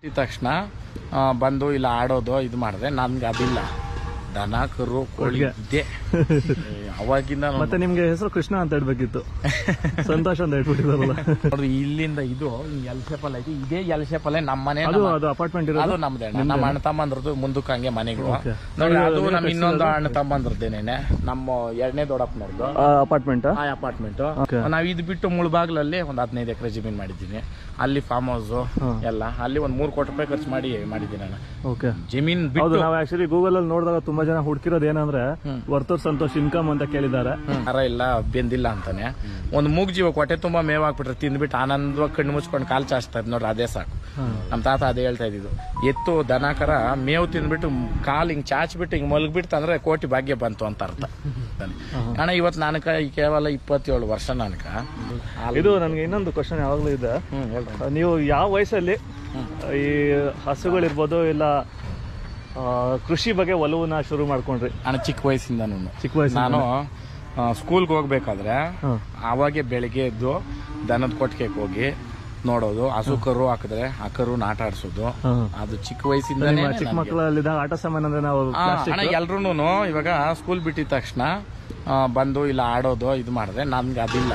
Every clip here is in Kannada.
ಬಿಟ್ಟಿದ ತಕ್ಷಣ ಬಂದು ಇಲ್ಲ ಆಡೋದು ಇದು ಮಾಡಿದೆ. ನನ್ಗೆ ಅದಿಲ್ಲ, ದನ ಕರು ಕೋಳಿ ಇದೆ ಅವಾಗಿಂದ. ಮತ್ತೆ ನಿಮ್ಗೆ ಹೆಸರು ಕೃಷ್ಣ ಅಂತ ಹೇಳ್ಬೇಕಿತ್ತು, ಸಂತೋಷ ಅಂತ ಹೇಳ್ಬಿಟ್ಟಿದಾರಲ್ಲ. ನೋಡ್ರಿ ಇಲ್ಲಿಂದ ಇದು ಎಲ್ ಶೇಪಲ್ ಐತಿ, ಇದೇ ಎಲ್ ಶೇಪಲ್ ನಮ್ಮ ಮನೆ, ಅದು ಅಪಾರ್ಟ್ಮೆಂಟ್ ಇರೋದು, ಅದು ನಮ್ದೇ. ನಮ್ಮ ಅಣ್ಣ ತಮ್ಮಂದ್ರದ್ದು ಮುಂದಕ್ಕೆ ಹಂಗೆ ಮನೆಗಳು ನೋಡ್ರಿ. ಅದು ನಮ್ಮ ಇನ್ನೊಂದು ಅಣ್ಣ ತಮ್ಮಂದ್ರದ್ದೇನೆ, ನಮ್ಮ ಎರಡನೇ ದೊಡ್ಡಪ್ಪನವ್ರದ್ದು ಅಪಾರ್ಟ್ಮೆಂಟ್. ಆ ಅಪಾರ್ಟ್ಮೆಂಟ್ ನಾವ್ ಇದು ಬಿಟ್ಟು ಮುಳಬಾಗ್ಲಲ್ಲಿ ಒಂದು 15 ಎಕರೆ ಜಮೀನ್ ಮಾಡಿದ್ದೀನಿ. ಅಲ್ಲಿ ಫಾರ್ಮ್ ಹೌಸ್ ಎಲ್ಲ, ಅಲ್ಲಿ ಒಂದ್ 3 ಕೋಟಿ ರೂಪಾಯಿ ಖರ್ಚು ಮಾಡಿದ್ದೀನಿ ನಾನು ಜಮೀನ್ ಬಿಟ್ಟು. ನಾವು ಆಕ್ಚುಲಿ ಗೂಗಲ್ ಅಲ್ಲಿ ನೋಡಿದಾಗ ತುಂಬಾ ಜನ ಹುಡುಕಿರೋದು ಏನಂದ್ರೆ ವರ್ತೂರ್ ಸಂತೋಷ್ ಇನ್ಕಮ್ ಅಂತ ಕೇಳಿದ್ದಾರೆ. ಇಲ್ಲ ಬೆಂದಿಲ್ಲ ಅಂತಾನೆ. ಒಂದು ಮೂಗ್ ಜೀವ ಹೊಟ್ಟೆ ತುಂಬಾ ಮೇವ್ ಹಾಕ್ಬಿಟ್ರೆ ತಿಂದ್ಬಿಟ್ಟು ಆನಂದವಾಗಿ ಕಣ್ಣು ಮುಚ್ಕೊಂಡು ಕಾಲ್ ಚಾಚ್ತಾ ಇದ್ ನೋಡ್ರಿ, ಅದೇ ಸಾಕು. ನಮ್ ತಾತ ಅದೇ ಹೇಳ್ತಾ ಇದ್ದಿದ್ದು, ಎತ್ತು ದನ ಕರ ಮೇವು ತಿಂದ್ಬಿಟ್ಟು ಕಾಲ್ ಹಿಂಗ್ ಚಾಚ್ಬಿಟ್ಟು ಹಿಂಗ್ ಮಲಗ್ಬಿಡ್ತು ಅಂದ್ರೆ ಕೋಟಿ ಭಾಗ್ಯ ಬಂತು ಅಂತ ಅರ್ಥ. ಅಣ್ಣ ಇವತ್ತು ನನಕ ಕೇವಲ 27 ವರ್ಷ ನನಕ. ಇದು ನನ್ಗೆ ಇನ್ನೊಂದು ಕ್ವಶನ್ ಯಾವಾಗ್ಲೂ ಇದೆ, ನೀವು ಯಾವ ವಯಸ್ಸಲ್ಲಿ ಈ ಹಸುಗಳಿರ್ಬೋದು ಇಲ್ಲ ಕೃಷಿ ಬಗ್ಗೆ ಒಲವನ್ನ ಶುರು ಮಾಡ್ಕೊಂಡ್ರಿ? ನಾನು ಚಿಕ್ಕ ವಯಸ್ಸಿಂದ ನಾನು ಸ್ಕೂಲ್ಗೆ ಹೋಗ್ಬೇಕಾದ್ರೆ ಅವಾಗೆ ಬೆಳಿಗ್ಗೆ ಎದ್ದು ದನದ ಕೊಟ್ಟಿಗೆಗೆ ಹೋಗಿ ನೋಡೋದು, ಹಸು ಕರು ಹಾಕಿದ್ರೆ ಆ ಕರು ಆಟ ಆಡ್ಸೋದು. ಅದು ಚಿಕ್ಕ ವಯಸ್ಸಿಂದ. ಚಿಕ್ಕ ಮಕ್ಕಳಲ್ಲಿದ್ದಾಗ ಆಟ ಸಾಮಾನು ಅಂದ್ರೆ ನಾವು ಎಲ್ರು ಇವಾಗ ಸ್ಕೂಲ್ ಬಿಟ್ಟಿದ ತಕ್ಷಣ ಬಂದು ಇಲ್ಲ ಆಡೋದು ಇದು ಮಾಡಿದೆ. ನನ್ಗೆ ಅದಿಲ್ಲ,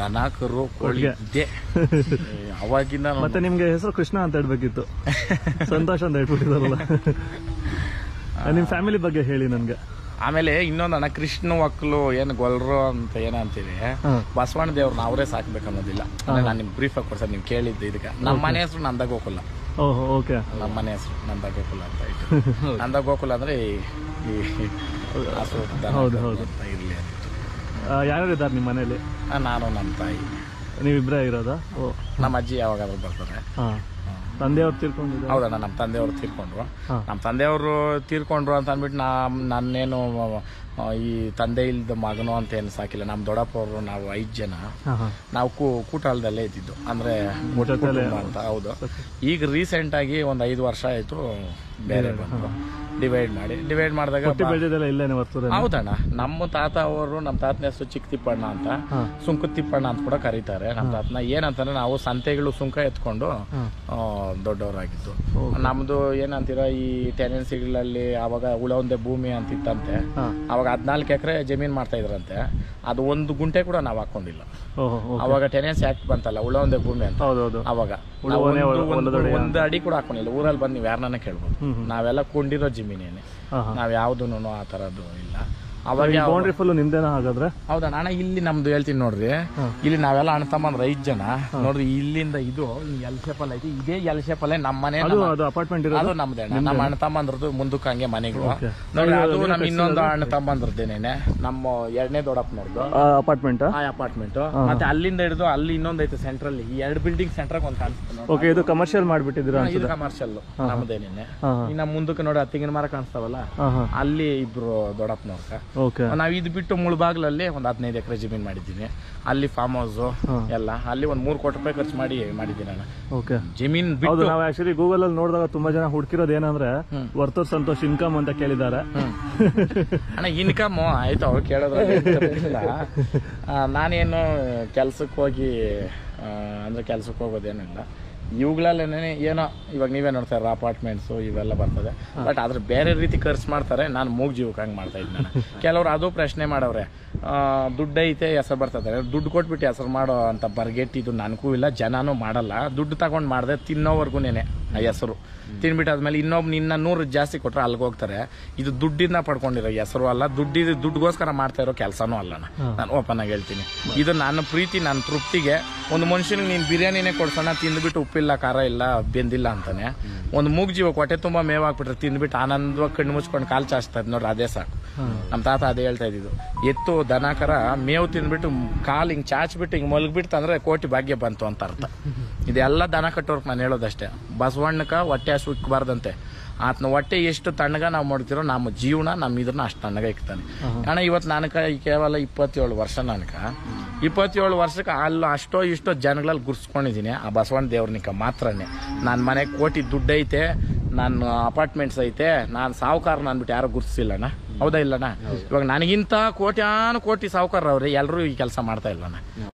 ದನ ಕರು ಕೋಳಿ ಇದೆ ಅವಾಗಿಂದ. ಮತ್ತೆ ನಿಮ್ಗೆ ಹೆಸರು ಕೃಷ್ಣ ಅಂತ ಹೇಳ್ಬೇಕಿತ್ತು, ಸಂತೋಷ ಅಂತ ಹೇಳ್ಬಿಟ್ಟಿದಾರಲ್ಲ. ನಿಮ್ ಫ್ಯಾಮಿಲಿ ಬಗ್ಗೆ ಹೇಳಿ ನನ್ಗೆ. ಆಮೇಲೆ ಇನ್ನೊಂದು ಅಣ್ಣ, ಕೃಷ್ಣ ಒಕ್ಕಲು ಏನ್ ಗೊಲ್ರು ಅಂತ ಏನಂತೀವಿ, ಬಸವಣ್ಣ ದೇವ್ರನ್ನ ಅವರೇ ಸಾಕ್ಬೇಕನ್ನೋದಿಲ್ಲ. ನಾನು ನಿಮ್ ಬ್ರೀಫ್ ಆಗಿ ಕೊಡ್ಸೋದು, ನೀವು ಕೇಳಿದ್ದು ಇದಕ್ಕೆ. ನಮ್ಮ ಮನೆ ಹೆಸರು ನಂದ ಗೋಕುಲ. ನಮ್ಮ ಮನೆ ಹೆಸರು ನಂದ ಗೋಕುಲ ಅಂತ ಇಟ್ಟು. ನಂದ ಗೋಕುಲ ಅಂದ್ರೆ ಇರ್ಲಿ ಅಂತ. ಯಾರ್ಯಾರು ಇದ್ದಾರೆ ನಿಮ್ಮ ಮನೇಲಿ? ನಾನು, ನಮ್ಮ ತಾಯಿ. ನೀವಿಬ್ರೇ ಇರೋದಾ? ನಮ್ಮ ಅಜ್ಜಿ ಯಾವಾಗಾದ್ರೂ ಬರ್ತಾರೆ. ತಂದೆಯವ್ರು ತೀರ್ಕೊಂಡಿದ್ರು? ಹೌದಣ್ಣ, ನಮ್ಮ ತಂದೆಯವರು ತೀರ್ಕೊಂಡ್ರು. ನಮ್ಮ ತಂದೆಯವರು ತೀರ್ಕೊಂಡ್ರು ಅಂತ ಅಂದ್ಬಿಟ್ಟು ನಾನೇನು ಈ ತಂದೆ ಇಲ್ದ ಮಗನು ಅಂತ ಏನು ಸಾಕಿಲ್ಲ. ನಮ್ಮ ದೊಡ್ಡಪ್ಪ ಅವರು ನಾವು 5 ಜನ ನಾವು ಕೂಟಾಳದಲ್ಲೇ ಇದ್ದಿದ್ದು, ಅಂದ್ರೆ ಅಂತ. ಹೌದು. ಈಗ ರೀಸೆಂಟ್ ಆಗಿ ಒಂದು 5 ವರ್ಷ ಆಯ್ತು ಬೇರೆ ಬಂದು ಡಿವೈಡ್ ಮಾಡಿದಾಗ. ಹೌದಣ್ಣ, ನಮ್ಮ ತಾತ ಅವರು, ನಮ್ಮ ತಾತನ ಹೆಸರು ಚಿಕ್ಕ ತಿಪ್ಪಣ್ಣ ಅಂತ, ಸುಂಕ ತಿಪ್ಪಣ್ಣ ಅಂತ ಕೂಡ ಕರೀತಾರೆ ನಮ್ಮ ತಾತನ. ಏನಂತಂದ್ರೆ ನಾವು ಸಂತೆಗಳು ಸುಂಕ ಎತ್ಕೊಂಡು ದೊಡ್ಡವರಾಗಿದ್ದು. ನಮ್ದು ಏನಂತೀರ, ಈ ಟೆನೆನ್ಸಿಗಳಲ್ಲಿ ಅವಾಗ ಉಳೊಂದೆ ಭೂಮಿ ಅಂತಿತ್ತಂತೆ. ಅವಾಗ 14 ಎಕರೆ ಜಮೀನ್ ಮಾಡ್ತಾ ಇದ್ರಂತೆ. ಅದು 1 ಗುಂಟೆ ಕೂಡ ನಾವು ಹಾಕೊಂಡಿಲ್ಲ. ಅವಾಗ ಟೆನೆನ್ಸಿ ಆಕ್ಟ್ ಬಂತಲ್ಲ, ಉಳೊಂದೆ ಭೂಮಿ ಅಂತ. ಅವಾಗ 1 ಅಡಿ ಕೂಡ ಹಾಕೊಂಡಿಲ್ಲ. ಊರಲ್ಲಿ ಬಂದು ನೀವು ಯಾರನ್ನ ಕೇಳ್ಬೋದು. ನಾವೆಲ್ಲ ಕೊಂಡಿರೋ ಜಮೀನೇನೆ, ನಾವ್ ಯಾವ್ದು ಆ ತರದ್ದು ಇಲ್ಲ. ಅವಾಗ ಬೌಂಡ್ರಿ ಫುಲ್ ನಿಮ್ದೇನ ಹಾಗಾದ್ರೆ? ಹೌದಾ ಅಣ್ಣ, ಇಲ್ಲಿ ನಮ್ದು ಹೇಳ್ತೀನಿ ನೋಡ್ರಿ. ಇಲ್ಲಿ ನಾವೆಲ್ಲ ಅಣ್ಣ ತಮ್ಮಂದ್ರೆ 5 ಜನ ನೋಡ್ರಿ. ಇಲ್ಲಿಂದ ಇದು ಎಲ್ ಶೇಪಲ್ ಐತಿ, ಇದೇ ಎಲ್ ಶೇಪಲ್ ನಮ್ಮ ಮನೆ, ಅಪಾರ್ಟ್ಮೆಂಟ್ ಅದು ನಮ್ದೇ. ನಮ್ಮ ಅಣ್ಣ ತಮ್ಮಂದ್ರದ್ದು ಮುಂದಕ್ಕೆ ಹಂಗೆ ಮನೆಗಳು ನೋಡ್ರಿ. ಅದು ನಮ್ಮ ಇನ್ನೊಂದು ಅಣ್ಣ ತಮ್ಮಂದ್ರದ್ದೇನೆ, ನಮ್ಮ ಎರಡನೇ ದೊಡ್ಡಪ್ಪನವ್ರದ್ದು ಅಪಾರ್ಟ್ಮೆಂಟ್. ಆ ಅಪಾರ್ಟ್ಮೆಂಟ್ ಮತ್ತೆ ಅಲ್ಲಿಂದ ಹಿಡಿದು ಅಲ್ಲಿ ಇನ್ನೊಂದು ಐತೆ ಸೆಂಟ್ರಲ್ಲಿ. ಈ 2 ಬಿಲ್ಡಿಂಗ್ ಸೆಂಟ್ರಾಗ ಒಂದು ಕಾಣಿಸ್ತಾನೆ. ಇದು ಕಮರ್ಷಿಯಲ್ ಮಾಡ್ಬಿಟ್ಟಿದ್ರ? ಇದು ಕಮರ್ಷಿಯಲ್ ನಮ್ದೇನೇನೆ. ಇನ್ನ ಮುಂದಕ್ಕೆ ನೋಡಿ ಆ ತೆಂಗಿನ ಮರ ಕಾಣಿಸ್ತಾವಲ್ಲ, ಅಲ್ಲಿ ಇಬ್ರು ದೊಡ್ಡಪ್ಪನವ್ರ. ನಾವ್ ಇದು ಬಿಟ್ಟು ಮುಳಬಾಗ್ಲಲ್ಲಿ ಒಂದು 15 ಎಕರೆ ಜಮೀನ್ ಮಾಡಿದ್ದೀನಿ. ಅಲ್ಲಿ ಫಾರ್ಮ್ ಹೌಸ್ ಎಲ್ಲ, ಅಲ್ಲಿ ಒಂದು 3 ಕೋಟಿ ರೂಪಾಯಿ ಖರ್ಚು ಮಾಡಿದ್ದೀನಿ ನಾನು ಜಮೀನ್ ಬಿಟ್ಟು. ನಾವು ಆಕ್ಚುಲಿ ಗೂಗಲ್ ಅಲ್ಲಿ ನೋಡಿದಾಗ ತುಂಬಾ ಜನ ಹುಡುಕಿರೋದು ಏನಂದ್ರೆ ವರ್ತೂರ್ ಸಂತೋಷ್ ಇನ್ಕಮ್ ಅಂತ ಕೇಳಿದ್ದಾರೆ. ಅಣ್ಣ ಇನ್ಕಮ್ ಆಯ್ತು ಅವ್ರು ಕೇಳೋದ್ರಿಂದ. ನಾನೇನು ಕೆಲ್ಸಕ್ಕೆ ಹೋಗಿ ಅಂದ್ರೆ ಕೆಲ್ಸಕ್ಕೆ ಹೋಗೋದೇನಿಲ್ಲ. ಇವುಗಳಲ್ಲೇನೆ ಏನೋ ಇವಾಗ ನೀವೇ ನೋಡ್ತಾರ ಅಪಾರ್ಟ್ಮೆಂಟ್ಸು ಇವೆಲ್ಲ ಬರ್ತದೆ. ಬಟ್ ಆದ್ರೆ ಬೇರೆ ರೀತಿ ಖರ್ಚು ಮಾಡ್ತಾರೆ. ನಾನು ಮೂಗ್ ಜೀವಕ್ಕೆ ಹಂಗೆ ಮಾಡ್ತಾ ಇದ್ದೀನಿ. ಕೆಲವ್ರು ಅದು ಪ್ರಶ್ನೆ ಮಾಡವ್ರೆ, ದುಡ್ಡು ಐತೆ ಹೆಸರು ಬರ್ತದೆ, ದುಡ್ಡು ಕೊಟ್ಬಿಟ್ಟು ಹೆಸರು ಮಾಡೋ ಅಂತ ಬರ್ಗೆಟ್ಟಿದ್ದು ನನಗೂ ಇಲ್ಲ, ಜನನೂ ಮಾಡಲ್ಲ. ದುಡ್ಡು ತಗೊಂಡು ಮಾಡಿದೆ ತಿನ್ನೋವರೆಗೂನೇನೆ ಹೆಸರು. ತಿನ್ಬಿಟ್ಟಾದ್ಮೇಲೆ ಇನ್ನೊಬ್ಬ 100 ಜಾಸ್ತಿ ಕೊಟ್ರೆ ಅಲ್ಲಿಗೆ ಹೋಗ್ತಾರೆ. ಇದು ದುಡ್ಡಿಂದ ಪಡ್ಕೊಂಡಿರೋ ಹೆಸರು ಅಲ್ಲ, ದುಡ್ಡುಗೋಸ್ಕರ ಮಾಡ್ತಾ ಇರೋ ಕೆಲಸನೂ ಅಲ್ಲ. ನಾನು ಓಪನ್ ಆಗಿ ಹೇಳ್ತೀನಿ, ಇದು ನನ್ನ ಪ್ರೀತಿ, ನನ್ನ ತೃಪ್ತಿಗೆ. ಒಂದು ಮನುಷ್ಯನಿಗೆ ನೀನು ಬಿರಿಯಾನಿನೇ ಕೊಡ್ಸೋಣ, ತಿಂದ್ಬಿಟ್ಟು ಉಪ್ಪಿಲ್ಲ ಖಾರ ಇಲ್ಲ ಬೆಂದಿಲ್ಲ ಅಂತಾನೆ. ಒಂದು ಮೂಗ್ ಜೀವ ಹೊಟ್ಟೆ ತುಂಬಾ ಮೇವ್ ಹಾಕ್ಬಿಟ್ರೆ ತಿಂದ್ಬಿಟ್ಟು ಆನಂದವಾಗಿ ಕಣ್ಣು ಮುಚ್ಕೊಂಡು ಕಾಲ್ ಚಾಚ್ತಾ ಇದ್ ನೋಡ್ರಿ, ಅದೇ ಸಾಕು. ನಮ್ಮ ತಾತ ಅದೇ ಹೇಳ್ತಾ ಇದ್ದಿದ್ದು, ಎತ್ತು ದನ ಕರ ಮೇವು ತಿಂದ್ಬಿಟ್ಟು ಕಾಲ್ ಹಿಂಗ್ ಚಾಚ್ಬಿಟ್ಟು ಹಿಂಗ್ ಮಲಗ್ಬಿಡ್ತು ಅಂದ್ರೆ ಕೋಟಿ ಭಾಗ್ಯ ಬಂತು ಅಂತ ಅರ್ಥ. ಇದೆಲ್ಲ ದನ ಕಟ್ಟೋರ್ಕ್ ನಾನು ಹೇಳೋದಷ್ಟೇ. ಬಸವಣ್ಣಕ ಹೊಟ್ಟೆ ಹಸು ಇಕ್ಬಾರ್ದಂತೆ. ಆತನ ಹೊಟ್ಟೆ ಎಷ್ಟು ತಣ್ಣಗ ನಾವು ಮಾಡ್ತಿರೋ ನಮ್ಮ ಜೀವನ ನಮ್ಮ ಇದ್ರನ್ನ ಅಷ್ಟು ತಣ್ಣಗ ಇಕ್ತಾನೆ. ಅಣ್ಣ ಇವತ್ತು ನನಕ ಕೇವಲ 27 ವರ್ಷ. ನನಕ 27 ವರ್ಷಕ್ಕೆ ಅಷ್ಟೋ ಇಷ್ಟೋ ಜನಗಳಲ್ಲಿ ಗುರ್ಸ್ಕೊಂಡಿದ್ದೀನಿ ಆ ಬಸವಣ್ಣ ದೇವ್ರನಿಕ ಮಾತ್ರನೇ. ನನ್ನ ಮನೆ ಕೋಟಿ ದುಡ್ಡು ಐತೆ, ನನ್ನ ಅಪಾರ್ಟ್ಮೆಂಟ್ಸ್ ಐತೆ, ನಾನು ಸಾವುಕಾರ ಅಂದ್ಬಿಟ್ಟು ಯಾರು ಗುರ್ಸಿಲ್ಲಣ್ಣ. ಹೌದಾ ಇಲ್ಲಣ್ಣ? ಇವಾಗ ನನಗಿಂತ ಕೋಟ್ಯಾನು ಕೋಟಿ ಸಾವುಕಾರ ಅವ್ರೆ, ಎಲ್ಲರೂ ಈ ಕೆಲಸ ಮಾಡ್ತಾ ಇಲ್ಲಣ್ಣ.